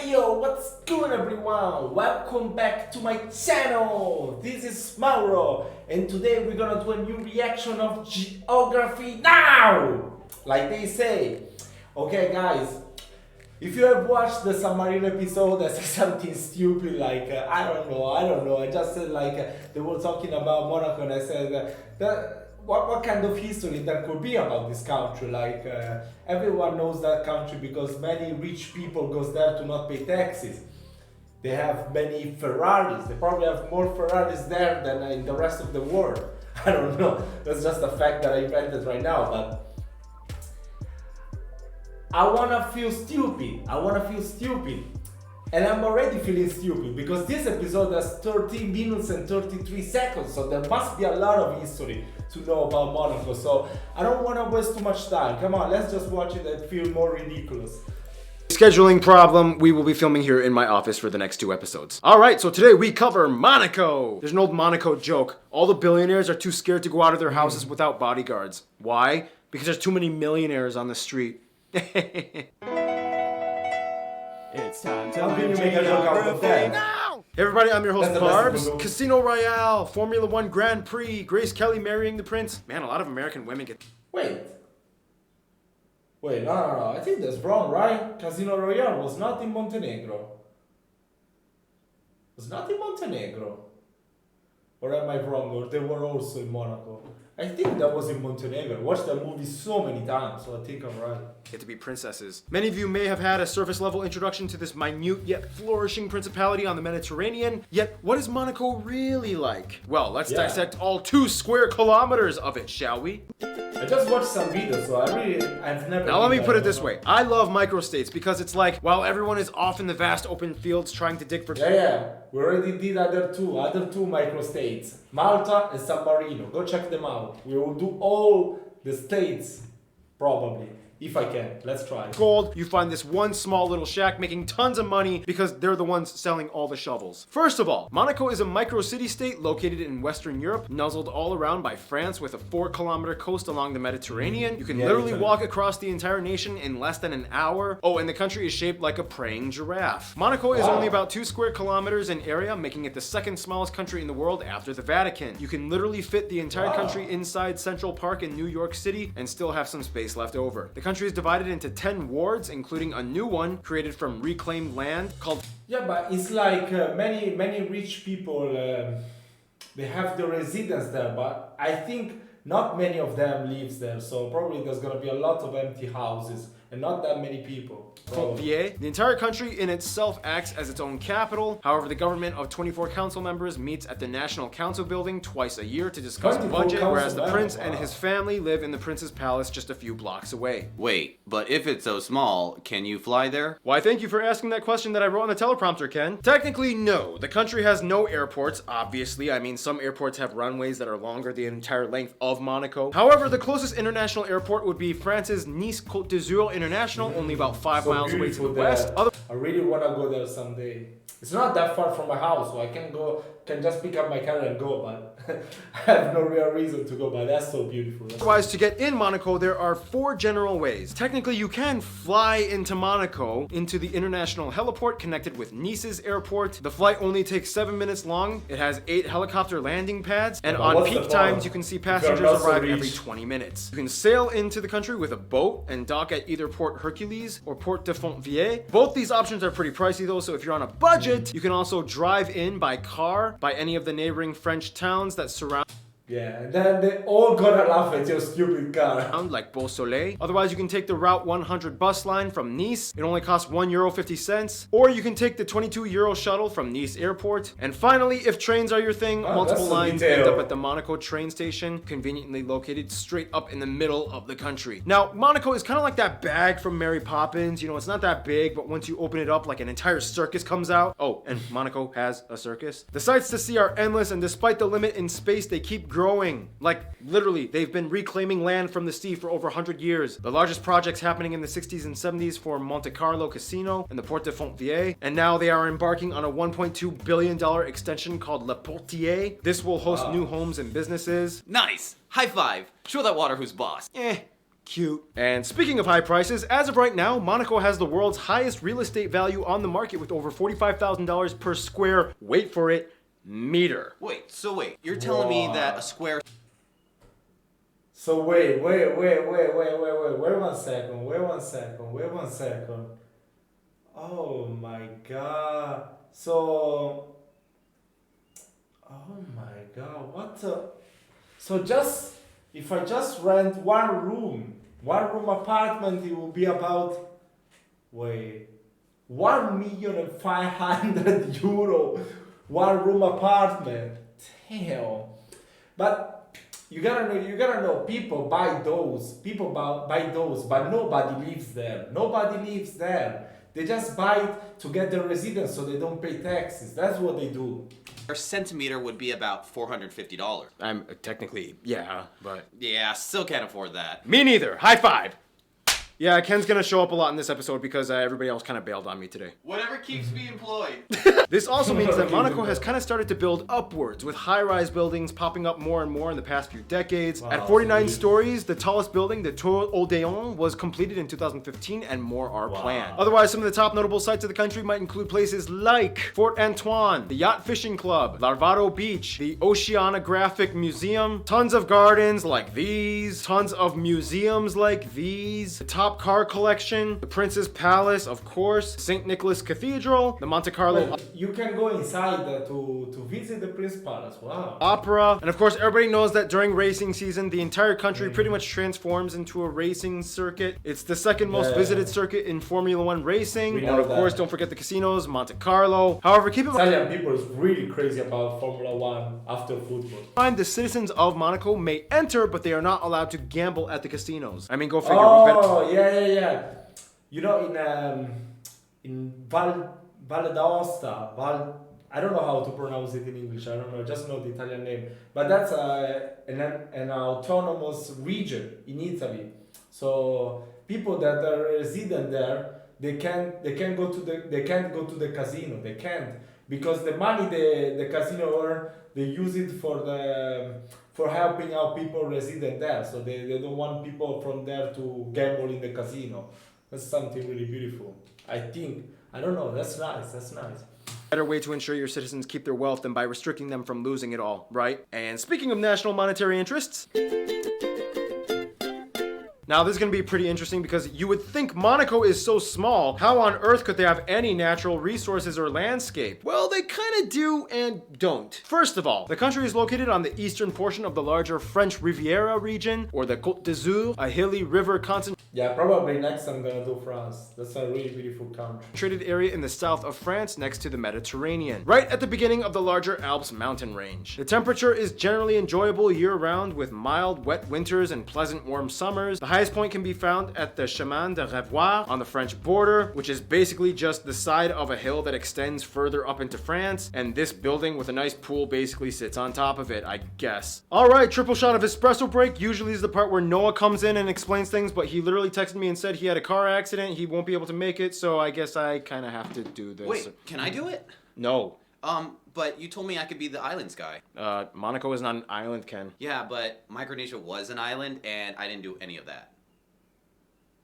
Hey yo, what's good everyone? Welcome back to my channel. This is Mauro and today we're gonna do a new reaction of geography now! Like they say. Okay guys, if you have watched the San Marino episode, I said something stupid like, I don't know. I just said like, they were talking about Monaco and I said, what kind of history there could be about this country? Like, everyone knows that country because many rich people goes there to not pay taxes. They have many Ferraris. They probably have more Ferraris there than in the rest of the world. I don't know. That's just a fact that I invented right now, but I wanna feel stupid. And I'm already feeling stupid because this episode has 13 minutes and 33 seconds, so there must be a lot of history to know about Monaco. So I don't wanna waste too much time. Come on, let's just watch it and feel more ridiculous. Scheduling problem, we will be filming here in my office for the next 2 episodes. Alright, so today we cover Monaco. There's an old Monaco joke. All the billionaires are too scared to go out of their houses without bodyguards. Why? Because there's too many millionaires on the street. It's time to How can you make a joke out of that? Hey everybody, I'm your host That's the best Barbs. one. Casino Royale, Formula 1 Grand Prix, Grace Kelly marrying the prince. Man, a lot of American women get... Wait, no. I think that's wrong, right? Casino Royale was not in Montenegro. Was not in Montenegro. Or am I wrong? Or they were also in Monaco. I think that was in Montenegro. I watched that movie so many times, so I think I'm right. Get to be princesses. Many of you may have had a surface level introduction to this minute yet flourishing principality on the Mediterranean. Yet, what is Monaco really like? Well, let's dissect all 2 square kilometers of it, shall we? I just watched some videos, so I've never... Now let me put it this way. I love microstates because it's like, while everyone is off in the vast open fields trying to dig for... Yeah. We already did other two microstates. Malta and San Marino. Go check them out. We will do all the states, probably. If I can. Let's try. Gold, you find this one small little shack making tons of money because they're the ones selling all the shovels. First of all, Monaco is a micro city state located in Western Europe, nuzzled all around by France with a 4-kilometer coast along the Mediterranean. You can literally walk across the entire nation in less than an hour. Oh, and the country is shaped like a praying giraffe. Monaco is only about 2 square kilometers in area, making it the 2nd smallest country in the world after the Vatican. You can literally fit the entire country inside Central Park in New York City and still have some space left over. The country is divided into 10 wards, including a new one created from reclaimed land called... Yeah, but it's like many rich people, they have the residence there, but I think not many of them lives there, so probably there's gonna be a lot of empty houses and not that many people. The entire country in itself acts as its own capital. However, the government of 24 council members meets at the National Council building twice a year to discuss budget, whereas the prince and his family live in the prince's palace just a few blocks away. Wait, but if it's so small, can you fly there? Why, thank you for asking that question that I wrote on the teleprompter, Ken. Technically, no. The country has no airports, obviously. I mean, some airports have runways that are longer the entire length of Monaco. However, the closest international airport would be France's Nice-Côte d'Azur International, only about 5 miles away to the west. I really want to go there someday. It's not that far from my house, so I can just pick up my car and go, but I have no real reason to go, but that's so beautiful. Otherwise, to get in Monaco, there are 4 general ways. Technically, you can fly into Monaco, into the international heliport connected with Nice's airport. The flight only takes 7 minutes long. It has 8 helicopter landing pads, and on peak times, you can see passengers arrive every 20 minutes. You can sail into the country with a boat and dock at either Port Hercules or Port de Fontvieille. Both these options are pretty pricey though, so if you're on a budget, you can also drive in by car by any of the neighboring French towns that surround... Yeah, and then they all gonna laugh at your stupid car. Like Beausoleil. Otherwise, you can take the Route 100 bus line from Nice. It only costs €1.50. Or you can take the €22 shuttle from Nice Airport. And finally, if trains are your thing, multiple lines end up at the Monaco train station, conveniently located straight up in the middle of the country. Now, Monaco is kind of like that bag from Mary Poppins. You know, it's not that big, but once you open it up, like an entire circus comes out. Oh, and Monaco has a circus. The sights to see are endless, and despite the limit in space, they keep growing. Like, literally, they've been reclaiming land from the sea for over 100 years. The largest projects happening in the 60s and 70s for Monte Carlo Casino and the Port de Fontvieille, and now they are embarking on a $1.2 billion extension called Le Portier. This will host new homes and businesses. Nice! High five! Show that water who's boss. Cute. And speaking of high prices, as of right now, Monaco has the world's highest real estate value on the market with over $45,000 per square, wait for it, meter. Wait, you're telling me that a square... So wait one second. Oh my god. So, oh my god, what the... So just, if I just rent one room apartment, it will be about, wait, 1,500,000 euro, one room apartment. Damn. But you gotta know, people buy those, but nobody lives there. They just buy it to get their residence so they don't pay taxes. That's what they do. A centimeter would be about $450. I'm technically, yeah, but... Yeah, still can't afford that. Me neither. High five. Yeah, Ken's gonna show up a lot in this episode because everybody else kind of bailed on me today. Whatever keeps me employed. This also means that Monaco has kind of started to build upwards, with high-rise buildings popping up more and more in the past few decades. Wow, At 49 sweet. stories, the tallest building, the Tour Odéon, was completed in 2015, and more are Wow. planned. Otherwise, some of the top notable sites of the country might include places like Fort Antoine, the Yacht Fishing Club, Larvado Beach, the Oceanographic Museum, tons of gardens like these, tons of museums like these, the Top Car Collection, the Prince's Palace, of course, St. Nicholas Cathedral, the Monte Carlo Wait, you can go inside to visit the Prince Palace. Wow. Opera, and of course everybody knows that during racing season the entire country pretty much transforms into a racing circuit. It's the second most visited circuit in Formula 1 racing, We and know of course that. don't forget the casinos, Monte Carlo. However, keep in Italian people is really crazy about Formula 1 after football. mind the citizens of Monaco may enter, but they are not allowed to gamble at the casinos. I mean, go figure. We've been- Oh, yeah. You know, in Valle d'Aosta, I don't know how to pronounce it in English. I don't know. Just know the Italian name. But that's an autonomous region in Italy. So people that are resident there, they can't go to the casino. They can't, because the money the casino earn, they use it for helping out people resident there. So they don't want people from there to gamble in the casino. That's something really beautiful. I think. I don't know. That's nice. Better way to ensure your citizens keep their wealth than by restricting them from losing it all, right? And speaking of national monetary interests, now this is going to be pretty interesting because you would think Monaco is so small, how on earth could they have any natural resources or landscape? Well, they kind of do and don't. First of all, the country is located on the eastern portion of the larger French Riviera region, or the Côte d'Azur, a hilly river concentrated Yeah, probably next I'm gonna do France. That's a really beautiful country. area in the south of France next to the Mediterranean, right at the beginning of the larger Alps mountain range. The temperature is generally enjoyable year-round with mild, wet winters and pleasant, warm summers. The highest point can be found at the Chemin de Revoir on the French border, which is basically just the side of a hill that extends further up into France, and this building with a nice pool basically sits on top of it, I guess. Alright, triple shot of espresso break. Usually is the part where Noah comes in and explains things, but he literally texted me and said he had a car accident, he won't be able to make it, so I guess I kind of have to do this. Wait, can I do it? No. But you told me I could be the islands guy. Monaco is not an island, Ken. Yeah, but Micronesia was an island, and I didn't do any of that.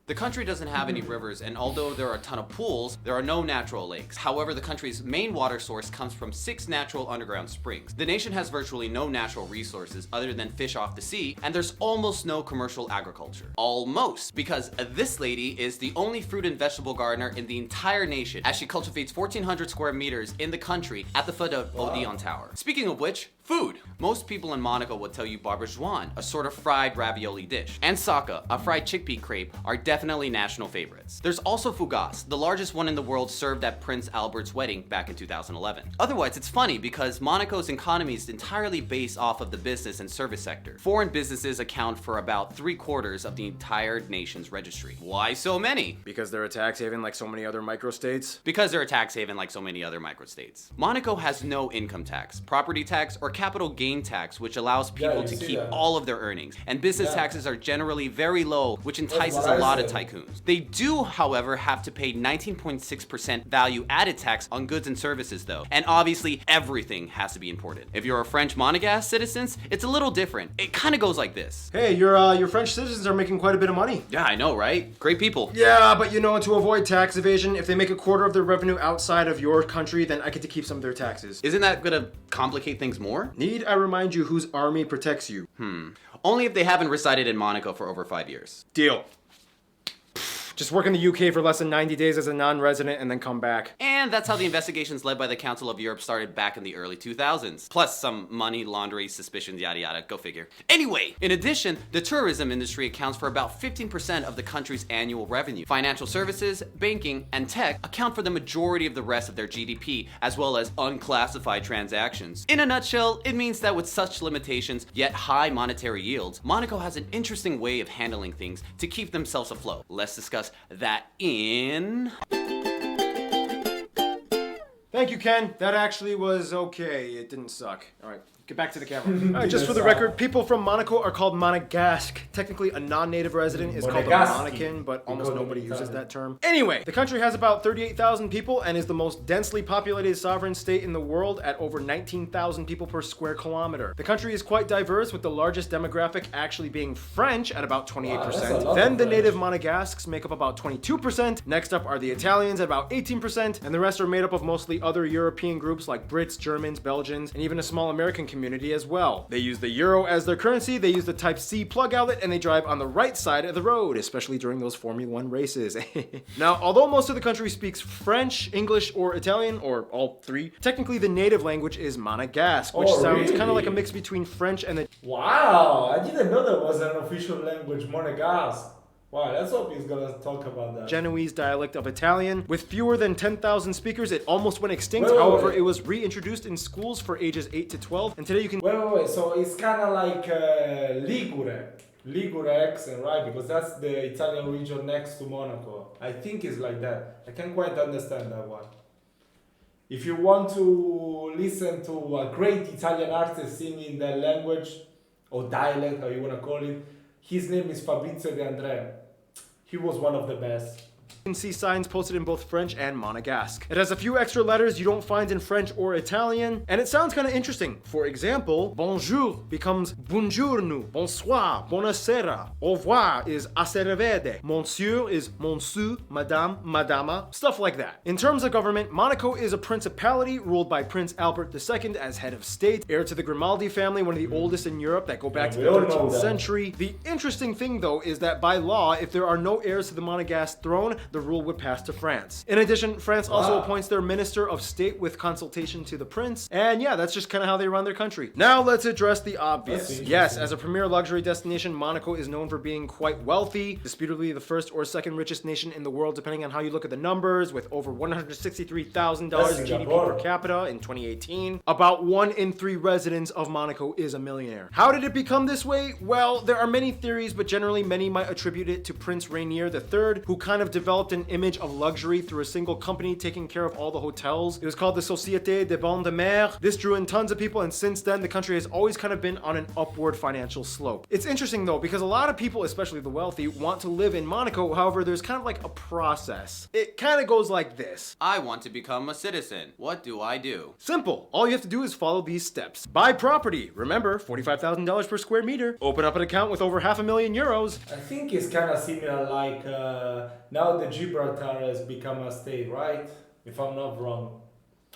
The country doesn't have any rivers, and although there are a ton of pools, there are no natural lakes. However, the country's main water source comes from 6 natural underground springs. The nation has virtually no natural resources other than fish off the sea, and there's almost no commercial agriculture. Almost, because this lady is the only fruit and vegetable gardener in the entire nation, as she cultivates 1,400 square meters in the country at the foot of Odeon Tower. Speaking of which, food. Most people in Monaco would tell you barbajoine, a sort of fried ravioli dish, and saka, a fried chickpea crepe, are definitely national favorites. There's also fougasse, the largest one in the world, served at Prince Albert's wedding back in 2011. Otherwise, it's funny because Monaco's economy is entirely based off of the business and service sector. Foreign businesses account for about 3/4 of the entire nation's registry. Why so many? Because they're a tax haven like so many other microstates? Because they're a tax haven like so many other microstates. Monaco has no income tax, property tax, or capital gain tax, which allows people to keep that. all of their earnings. And business taxes are generally very low, which entices a lot of tycoons. They do, however, have to pay 19.6% value added tax on goods and services though. And obviously everything has to be imported. If you're a French Monegasque citizen, it's a little different. It kind of goes like this. Hey, your French citizens are making quite a bit of money. Yeah, I know, right? Great people. Yeah, but you know, to avoid tax evasion, if they make a quarter of their revenue outside of your country, then I get to keep some of their taxes. Isn't that gonna complicate things more? Need I remind you whose army protects you? Only if they haven't resided in Monaco for over 5 years. Deal. Just work in the UK for less than 90 days as a non-resident and then come back. And that's how the investigations led by the Council of Europe started back in the early 2000s. Plus some money laundering suspicions, yada yada, go figure. Anyway, in addition, the tourism industry accounts for about 15% of the country's annual revenue. Financial services, banking, and tech account for the majority of the rest of their GDP, as well as unclassified transactions. In a nutshell, it means that with such limitations, yet high monetary yields, Monaco has an interesting way of handling things to keep themselves afloat. Let's discuss that in... Thank you, Ken. That actually was okay. It didn't suck. All right. Get back to the camera. All right, just for the record, people from Monaco are called Monegasque. Technically, a non-native resident is called a Monacan, but almost nobody uses that term. Anyway, the country has about 38,000 people and is the most densely populated sovereign state in the world at over 19,000 people per square kilometer. The country is quite diverse, with the largest demographic actually being French at about 28%. Then the native Monegasques make up about 22%. Next up are the Italians at about 18%, and the rest are made up of mostly other European groups like Brits, Germans, Belgians, and even a small American community as well. They use the euro as their currency, they use the Type C plug outlet, and they drive on the right side of the road, especially during those Formula 1 races. Now, although most of the country speaks French, English, or Italian, or all three, technically the native language is Monegasque, which sounds kind of like a mix between French and the... Wow, I didn't know there was an official language, Monegasque. Wow, let's hope he's gonna talk about that. Genoese dialect of Italian. With fewer than 10,000 speakers, it almost went extinct. However, it was reintroduced in schools for ages 8 to 12, and today you can... Wait, so it's kind of like Ligure accent, right? Because that's the Italian region next to Monaco. I think it's like that. I can't quite understand that one. If you want to listen to a great Italian artist singing that language, or dialect, how you want to call it, his name is Fabrizio De André. He was one of the best. You can see signs posted in both French and Monegasque. It has a few extra letters you don't find in French or Italian, and it sounds kind of interesting. For example, bonjour becomes buongiorno, bonsoir, buonasera, au revoir is a se rivede, monsieur is monsieur, madame, madama, stuff like that. In terms of government, Monaco is a principality ruled by Prince Albert II as head of state, heir to the Grimaldi family, one of the oldest in Europe that go back to the 13th century. The interesting thing though is that by law, if there are no heirs to the Monegasque throne, the rule would pass to France. In addition, France also appoints their minister of state with consultation to the prince, and yeah, that's just kind of how they run their country. Now let's address the obvious. Yes, as a premier luxury destination, Monaco is known for being quite wealthy, disputably the first or second richest nation in the world depending on how you look at the numbers, with over $163,000 GDP per capita in 2018. About 1 in 3 residents of Monaco is a millionaire. How did it become this way? Well, there are many theories, but generally many might attribute it to Prince Rainier III, who kind of developed an image of luxury through a single company taking care of all the hotels. It was called the Société des Bains de Mer. This drew in tons of people, and since then the country has always kind of been on an upward financial slope. It's interesting though, because a lot of people, especially the wealthy, want to live in Monaco. However, there's kind of like a process. It kind of goes like this. I want to become a citizen. What do I do? Simple. All you have to do is follow these steps. Buy property. Remember, $45,000 per square meter. Open up an account with over €500,000. I think it's kind of similar like now the Gibraltar has become a state, right? If I'm not wrong.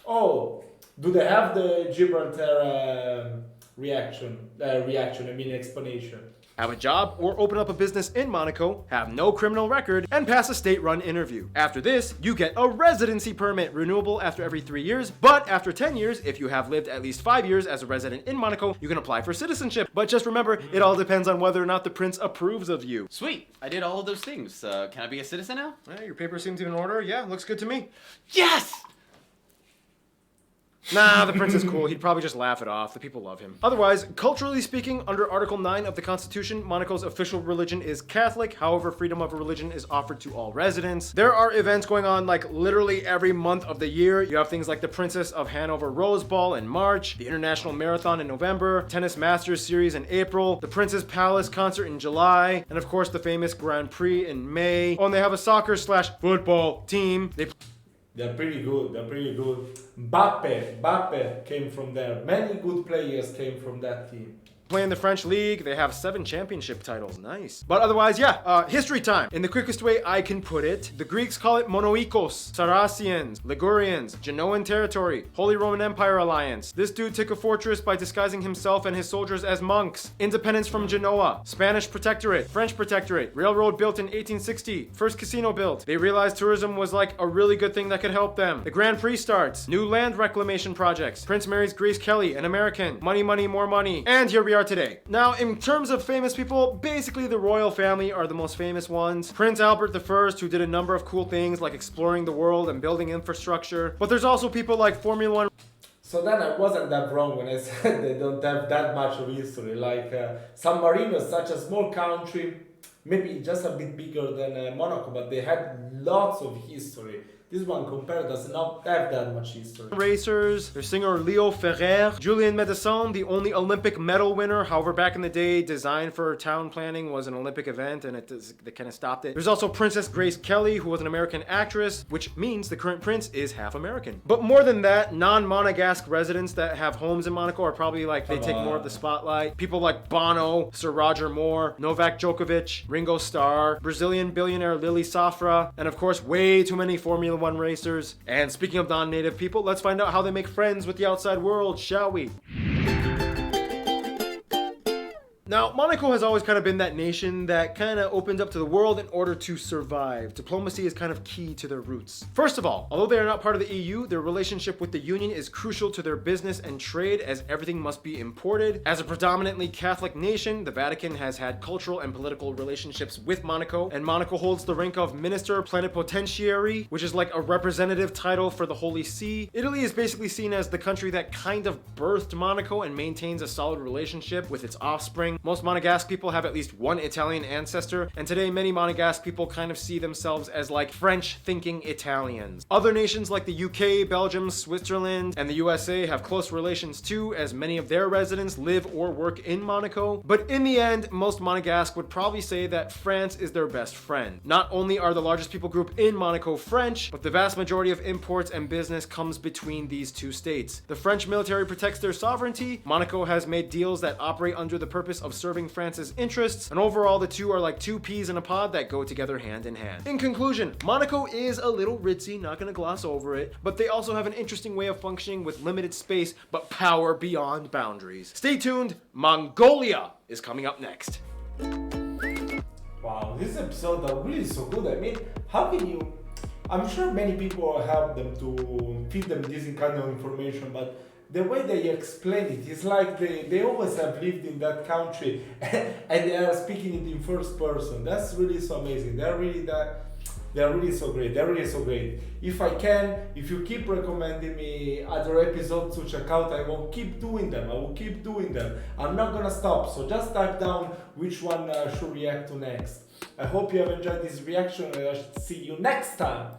Oh, do they have the Gibraltar explanation? Have a job or open up a business in Monaco, have no criminal record, and pass a state-run interview. After this, you get a residency permit, renewable after every 3 years, but after 10 years, if you have lived at least 5 years as a resident in Monaco, you can apply for citizenship. But just remember, it all depends on whether or not the prince approves of you. Sweet, I did all of those things. Can I be a citizen now? Your paper seems in order. Yeah, looks good to me. Yes! Nah, the prince is cool. He'd probably just laugh it off. The people love him. Otherwise, culturally speaking, under Article 9 of the Constitution, Monaco's official religion is Catholic. However, freedom of religion is offered to all residents. There are events going on like literally every month of the year. You have things like the Princess of Hanover Rose Ball in March, the International Marathon in November, Tennis Masters Series in April, the Prince's Palace concert in July, and of course the famous Grand Prix in May. Oh, and they have a soccer/football team. They're pretty good. They're pretty good. Mbappe came from there. Many good players came from that team. Play in the French league. They have 7 championship titles. Nice. But otherwise, yeah, history time. In the quickest way I can put it, the Greeks call it Monoikos, Saracens, Ligurians, Genoan territory, Holy Roman Empire alliance. This dude took a fortress by disguising himself and his soldiers as monks. Independence from Genoa, Spanish protectorate, French protectorate, railroad built in 1860, first casino built. They realized tourism was like a really good thing that could help them. The Grand Prix starts, new land reclamation projects. Prince marries Grace Kelly, an American. Money, money, more money. And here we are today. Now, in terms of famous people, basically the royal family are the most famous ones. Prince Albert I, who did a number of cool things like exploring the world and building infrastructure. But there's also people like Formula 1. So then I wasn't that wrong when I said they don't have that much of history. Like San Marino is such a small country, maybe just a bit bigger than Monaco, but they had lots of history. This one compared does not have that much history. Racers, their singer Leo Ferrer, Julien Médecin, the only Olympic medal winner. However, back in the day, design for town planning was an Olympic event and they kind of stopped it. There's also Princess Grace Kelly, who was an American actress, which means the current prince is half American. But more than that, non-Monegasque residents that have homes in Monaco are probably like, they take more of the spotlight. People like Bono, Sir Roger Moore, Novak Djokovic, Ringo Starr, Brazilian billionaire Lily Safra, and of course, way too many Formula 1 racers. And speaking of non-native people, let's find out how they make friends with the outside world, shall we? Now, Monaco has always kind of been that nation that kind of opens up to the world in order to survive. Diplomacy is kind of key to their roots. First of all, although they are not part of the EU, their relationship with the Union is crucial to their business and trade, as everything must be imported. As a predominantly Catholic nation, the Vatican has had cultural and political relationships with Monaco, and Monaco holds the rank of Minister Plenipotentiary, which is like a representative title for the Holy See. Italy is basically seen as the country that kind of birthed Monaco and maintains a solid relationship with its offspring. Most Monegasque people have at least one Italian ancestor, and today many Monegasque people kind of see themselves as like French-thinking Italians. Other nations like the UK, Belgium, Switzerland, and the USA have close relations too, as many of their residents live or work in Monaco. But in the end, most Monegasque would probably say that France is their best friend. Not only are the largest people group in Monaco French, but the vast majority of imports and business comes between these two states. The French military protects their sovereignty. Monaco has made deals that operate under the purpose of serving France's interests, and overall the two are like two peas in a pod that go together hand in hand. In conclusion, Monaco is a little ritzy, not gonna gloss over it, but they also have an interesting way of functioning with limited space but power beyond boundaries. Stay tuned, Mongolia is coming up next. Wow, this episode are really so good. I mean, how can you... I'm sure many people help them to feed them this kind of information, but the way they explain it is like they always have lived in that country and they are speaking it in first person. That's really so amazing. They're really so great. They're really so great. If you keep recommending me other episodes to check out, I will keep doing them. I'm not gonna stop. So just type down which one I should react to next. I hope you have enjoyed this reaction and I'll see you next time.